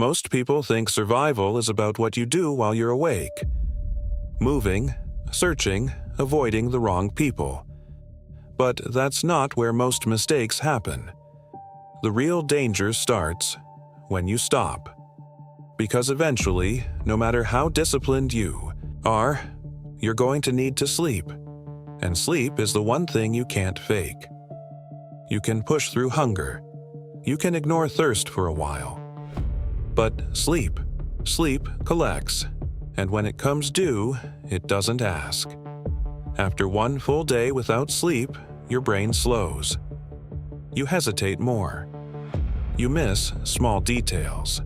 Most people think survival is about what you do while you're awake. Moving, searching, avoiding the wrong people. But that's not where most mistakes happen. The real danger starts when you stop. Because eventually, no matter how disciplined you are, you're going to need to sleep. And sleep is the one thing you can't fake. You can push through hunger. You can ignore thirst for a while. But sleep collects. And when it comes due, it doesn't ask. After one full day without sleep, your brain slows. You hesitate more. You miss small details.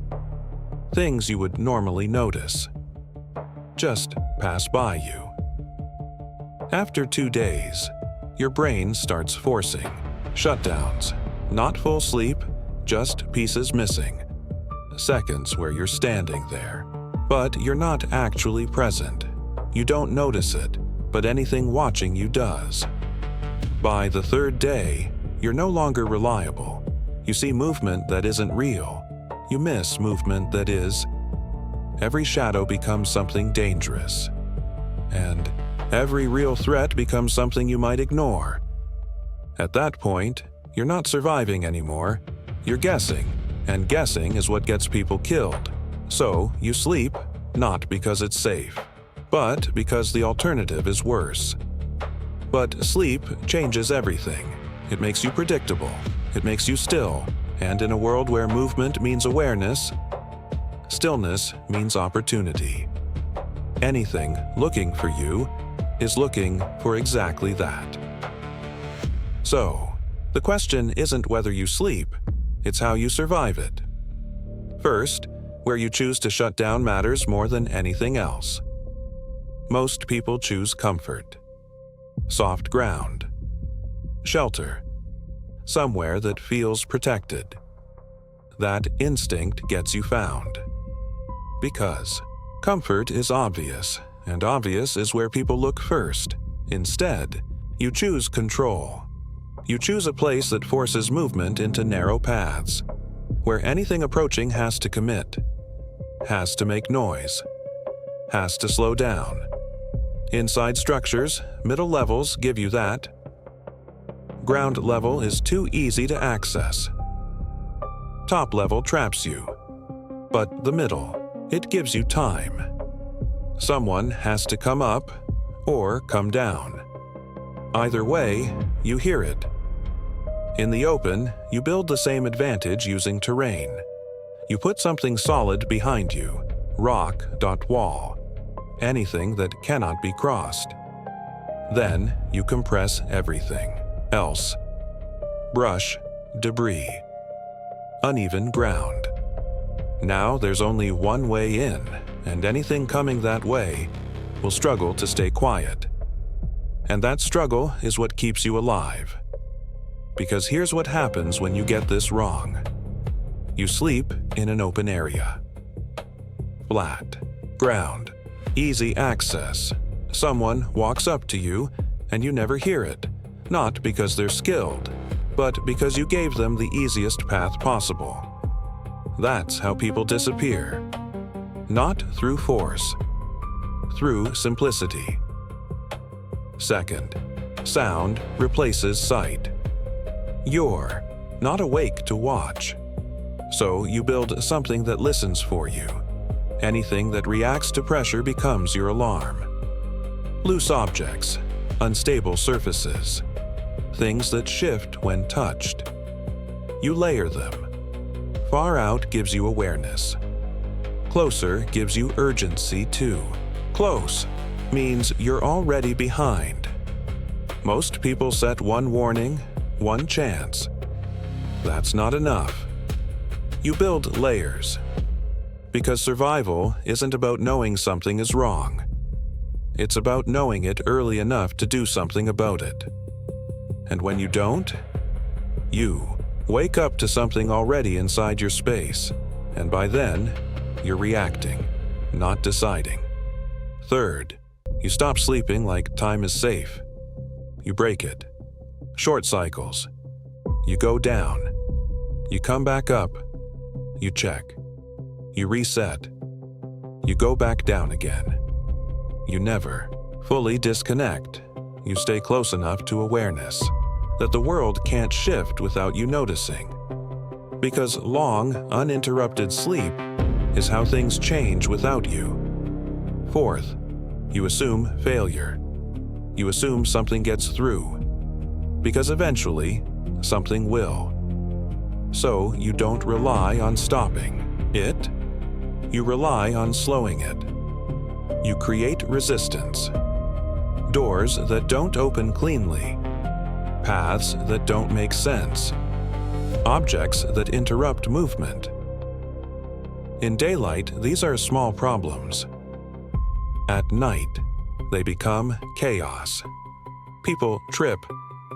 Things you would normally notice. Just pass by you. After 2 days, your brain starts forcing. Shutdowns. Not full sleep, just pieces missing. Seconds where you're standing there. But you're not actually present. You don't notice it, but anything watching you does. By the 3rd day, you're no longer reliable. You see movement that isn't real. You miss movement that is. Every shadow becomes something dangerous. And every real threat becomes something you might ignore. At that point, you're not surviving anymore. You're guessing, and guessing is what gets people killed. So, you sleep, not because it's safe, but because the alternative is worse. But sleep changes everything. It makes you predictable. It makes you still. And in a world where movement means awareness, stillness means opportunity. Anything looking for you is looking for exactly that. So, the question isn't whether you sleep, it's how you survive it. First, where you choose to shut down matters more than anything else. Most people choose comfort. Soft ground. Shelter. Somewhere that feels protected. That instinct gets you found. Because comfort is obvious, and obvious is where people look first. Instead, you choose control. You choose a place that forces movement into narrow paths, where anything approaching has to commit, has to make noise, has to slow down. Inside structures, middle levels give you that. Ground level is too easy to access. Top level traps you. But the middle, it gives you time. Someone has to come up or come down. Either way, you hear it. In the open, you build the same advantage using terrain. You put something solid behind you, rock.wall, anything that cannot be crossed. Then you compress everything else. Brush, debris, uneven ground. Now there's only one way in, and anything coming that way will struggle to stay quiet. And that struggle is what keeps you alive. Because here's what happens when you get this wrong. You sleep in an open area. Flat, ground, easy access. Someone walks up to you, and you never hear it. Not because they're skilled, but because you gave them the easiest path possible. That's how people disappear. Not through force, through simplicity. Second, sound replaces sight. You're not awake to watch. So you build something that listens for you. Anything that reacts to pressure becomes your alarm. Loose objects, unstable surfaces, things that shift when touched. You layer them. Far out gives you awareness. Closer gives you urgency too. Close means you're already behind. Most people set one warning, one chance. That's not enough. You build layers. Because survival isn't about knowing something is wrong. It's about knowing it early enough to do something about it. And when you don't, you wake up to something already inside your space, and by then, you're reacting, not deciding. Third, you stop sleeping like time is safe. You break it. Short cycles. You go down. You come back up. You check. You reset. You go back down again. You never fully disconnect. You stay close enough to awareness that the world can't shift without you noticing. Because long, uninterrupted sleep is how things change without you. Fourth, you assume failure. You assume something gets through, because eventually, something will. So you don't rely on stopping it. You rely on slowing it. You create resistance. Doors that don't open cleanly. Paths that don't make sense. Objects that interrupt movement. In daylight, these are small problems. At night, they become chaos. People trip,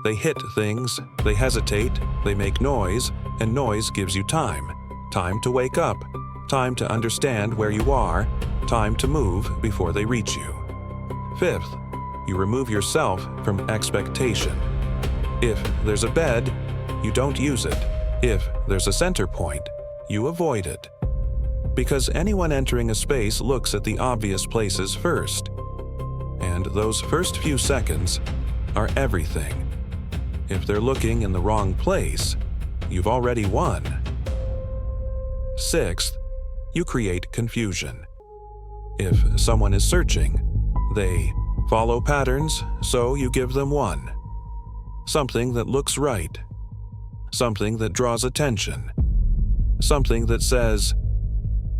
they hit things, they hesitate, they make noise, and noise gives you time. Time to wake up, time to understand where you are, time to move before they reach you. Fifth, you remove yourself from expectation. If there's a bed, you don't use it. If there's a center point, you avoid it. Because anyone entering a space looks at the obvious places first. And those first few seconds are everything. If they're looking in the wrong place, you've already won. Sixth, you create confusion. If someone is searching, they follow patterns, so you give them one. Something that looks right. Something that draws attention. Something that says,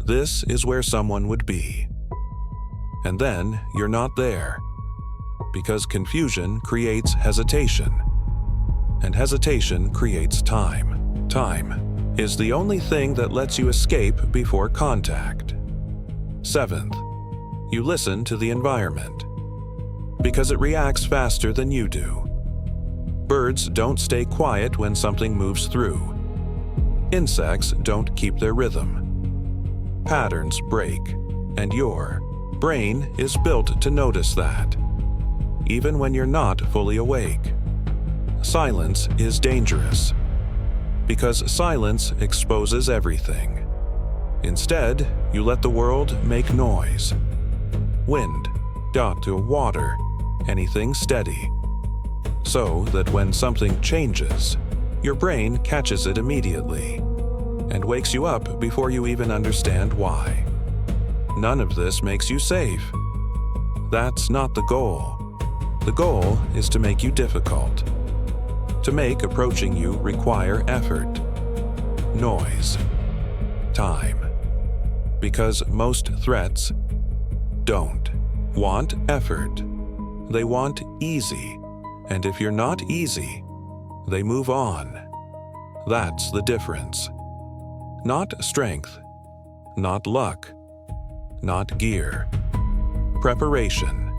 this is where someone would be. And then you're not there. Because confusion creates hesitation. And hesitation creates time. Time is the only thing that lets you escape before contact. Seventh, you listen to the environment. Because it reacts faster than you do. Birds don't stay quiet when something moves through. Insects don't keep their rhythm. Patterns break, and your brain is built to notice that, even when you're not fully awake. Silence is dangerous, because silence exposes everything. Instead, you let the world make noise. Wind, dot to water, anything steady. So that when something changes, your brain catches it immediately and wakes you up before you even understand why. None of this makes you safe. That's not the goal. The goal is to make you difficult. To make approaching you require effort, noise, time. Because most threats don't want effort. They want easy. And if you're not easy, they move on. That's the difference. Not strength, not luck, not gear. Preparation.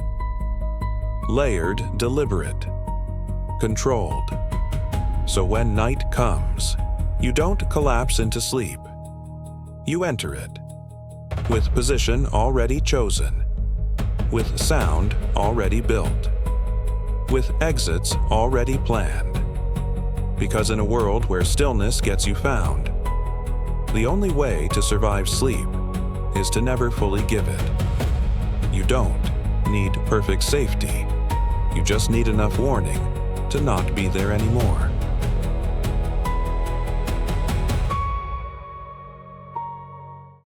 Layered, deliberate, controlled. So when night comes, you don't collapse into sleep. You enter it, with position already chosen, with sound already built, with exits already planned. Because in a world where stillness gets you found, the only way to survive sleep is to never fully give it. You don't need perfect safety. You just need enough warning to not be there anymore.